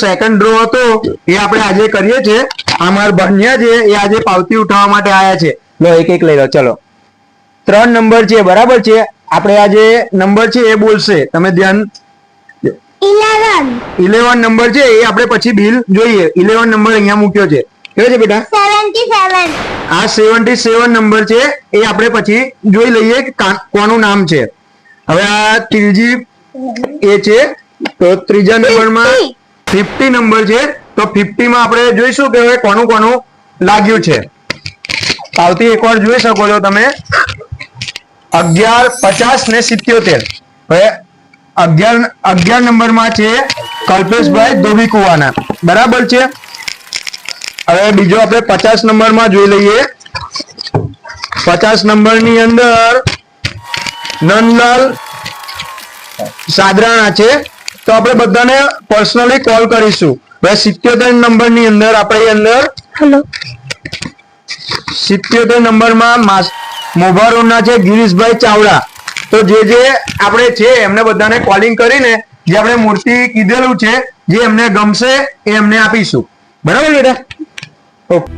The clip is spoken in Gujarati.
સેકન્ડ ડ્રો હતો એ આપણે આજે કરીએ છીએ. અમાર ભણ્યા છે એ આજે પાવતી ઉઠાવવા માટે આવ્યા છે. લો એક એક લઈ લો. ચલો 3 નંબર છે, બરાબર છે. આપણે આ જે નંબર છે એ બોલશે, તમે ધ્યાન. 11 નંબર છે એ આપણે પછી બિલ જોઈએ. 11 નંબર અહીંયા મૂક્યો છે. કેવો છે બેટા? 77. આ 77 નંબર છે એ આપણે પછી જોઈ લઈએ કે કોનું નામ છે. હવે આ ત્રીજી એ છે, તો ત્રીજા નંબરમાં 50 નંબર છે. તો 50 માં આપણે જોઈશું કે હવે કોનું કોનું લાગ્યું છે. પાવતી એકવાર જોઈ શકો છો તમે. 11, 50 ને 77. હવે 11 નંબરમાં છે કલ્પેશભાઈ ધોબીકુવાના, બરાબર છે. હવે બીજો આપણે 50 નંબરમાં જોઈ લઈએ. 50 નંબરની અંદર નંદલાલ સાદરાણા છે. તો આપણે બધાને પર્સનલી કોલ કરીશું. હવે 77 નંબરની અંદર આપણે અંદર 77 નંબરમાં મોભારોના છે ગિરીશભાઈ ચાવડા. તો જે આપણે છે એમને બધાને કોલિંગ કરીને જે આપણે મૂર્તિ કીધેલું છે જે એમને ગમશે એ એમને આપીશું. બરાબર બેટા? ઓકે.